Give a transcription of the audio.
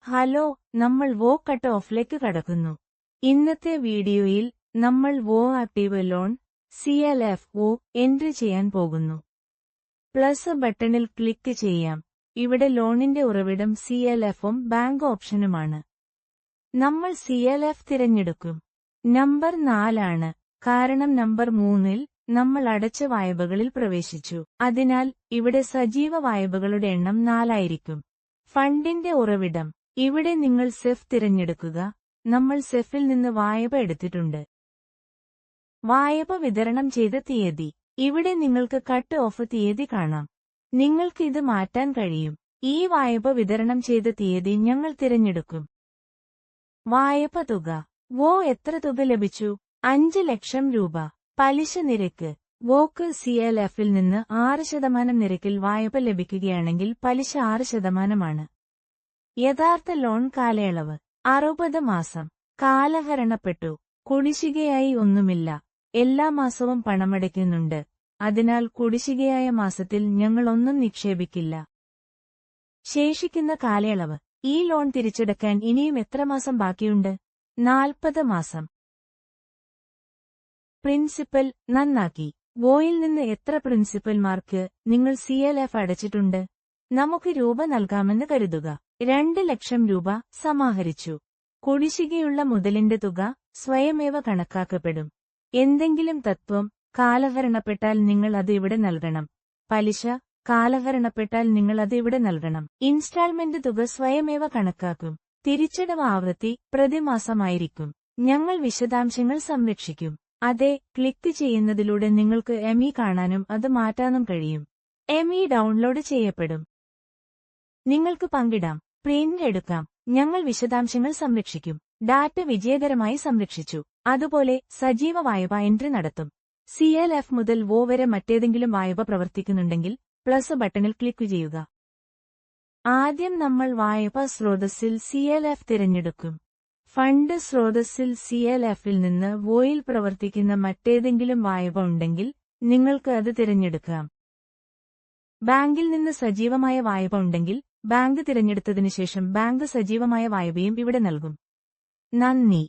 Hello, നമ്മൾ വോ cut ഓഫിലേക്ക് കടക്കുന്നു. ഇന്നത്തെ വീഡിയോയിൽ നമ്മൾ വോ ആക്റ്റീവ് ലോൺ CLFO എൻട്രി ചെയ്യാൻ പോകുന്നു. പ്ലസ് ബട്ടണിൽ ക്ലിക്ക് ചെയ്യാം. ഇവിടെ ലോണിന്റെ ഉറവിടം CLFഉം ബാങ്ക് ഓപ്ഷനുമാണ്. നമ്മൾ CLF തിരഞ്ഞെടുക്കും. നമ്പർ 4 ആണ്, കാരണം നമ്പർ 3-ൽ നമ്മൾ അടച്ച വായ്പകളിൽ പ്രവേശിച്ചു. അതിനാൽ ഇവിടെ സജീവ വായ്പകളുടെ എണ്ണം 4 ആയിരിക്കും. ഫണ്ടിന്റെ ഉറവിടം. ഇവിടെ നിങ്ങൾ സെഫ് തിരഞ്ഞെടുക്കുക. നമ്മൾ സെഫിൽ നിന്ന് വായ്പ എടുത്തിട്ടുണ്ട്. വായ്പ വിതരണം ചെയ്ത തീയതി. ഇവിടെ നിങ്ങൾക്ക് കട്ട് ഓഫ് തീയതി കാണാം. നിങ്ങൾക്ക് ഇത് മാറ്റാൻ കഴിയും. ഈ വായ്പ വിതരണം ചെയ്ത തീയതി ഞങ്ങൾ തിരഞ്ഞെടുക്കും. വായ്പ തുക. വോ എത്ര തുക ലഭിച്ചു? 5 ലക്ഷം രൂപ. പലിശ നിരക്ക്. വോക്ക് CLFൽ നിന്ന് 6% നിരക്കിൽ വായ്പ ലഭിക്കുകയാണെങ്കിൽ പലിശ 6%. യഥാർത്ഥ ലോൺ കാലയളവ് 60 മാസം. കാലഹരണപ്പെട്ടു. കുടിശ്ശികയായി ഒന്നുമില്ല. എല്ലാ മാസവും പണമടയ്ക്കുന്നുണ്ട്. അതിനാൽ കുടിശ്ശികയായ മാസത്തിൽ ഞങ്ങൾ ഒന്നും നിക്ഷേപിക്കില്ല. ശേഷിക്കുന്ന കാലയളവ്. ഈ ലോൺ തിരിച്ചടക്കാൻ ഇനിയും എത്ര മാസം ബാക്കിയുണ്ട്? 40 മാസം. പ്രിൻസിപ്പൽ. നന്നാക്കി. വോയിൽ നിന്ന് എത്ര പ്രിൻസിപ്പൽ മാർക്ക് നിങ്ങൾ CLF അടച്ചിട്ടുണ്ട്? നമുക്ക് രൂപ നൽകാമെന്ന് കരുതുക. 2 ലക്ഷം രൂപ സമാഹരിച്ചു. കുടിശ്ശികയുള്ള മുതലിന്റെ തുക സ്വയമേവ കണക്കാക്കപ്പെടും. എന്തെങ്കിലും തത്വം. കാലഹരണപ്പെട്ടാൽ നിങ്ങൾ അത് ഇവിടെ നൽകണം. പലിശ. കാലഹരണപ്പെട്ടാൽ നിങ്ങൾ അത് ഇവിടെ നൽകണം. ഇൻസ്റ്റാൾമെന്റ് തുക സ്വയമേവ കണക്കാക്കും. തിരിച്ചടവ് ആവൃത്തി പ്രതിമാസമായിരിക്കും. ഞങ്ങൾ വിശദാംശങ്ങൾ സംരക്ഷിക്കും. അതെ, ക്ലിക്ക് ചെയ്യുന്നതിലൂടെ നിങ്ങൾക്ക് ME കാണാനും അത് മാറ്റാനും കഴിയും. ME ഡൗൺലോഡ് ചെയ്യപ്പെടും. നിങ്ങൾക്ക് പങ്കിടാം. പ്രിന്റ് എടുക്കാം. ഞങ്ങൾ വിശദാംശങ്ങൾ സംരക്ഷിക്കും. ഡാറ്റ വിജയകരമായി സംരക്ഷിച്ചു. അതുപോലെ സജീവ വായ്പ എൻട്രി നടത്തും. CLF മുതൽ വോ വരെ മറ്റേതെങ്കിലും വായ്പ പ്രവർത്തിക്കുന്നുണ്ടെങ്കിൽ പ്ലസ് ബട്ടണിൽ ക്ലിക്ക് ചെയ്യുക. ആദ്യം നമ്മൾ വായ്പ സ്രോതസ്സിൽ CLF തിരഞ്ഞെടുക്കും. ഫണ്ട് സ്രോതസ്സിൽ CLFൽ നിന്ന് വോയിൽ പ്രവർത്തിക്കുന്ന മറ്റേതെങ്കിലും വായ്പ ഉണ്ടെങ്കിൽ നിങ്ങൾക്ക് അത് തിരഞ്ഞെടുക്കാം. ബാങ്കിൽ നിന്ന് സജീവമായ വായ്പ ഉണ്ടെങ്കിൽ ബാങ്ക് തിരഞ്ഞെടുത്തതിനു ശേഷം ബാങ്ക് സജീവമായ വായ്പയും ഇവിടെ നൽകും. നന്ദി.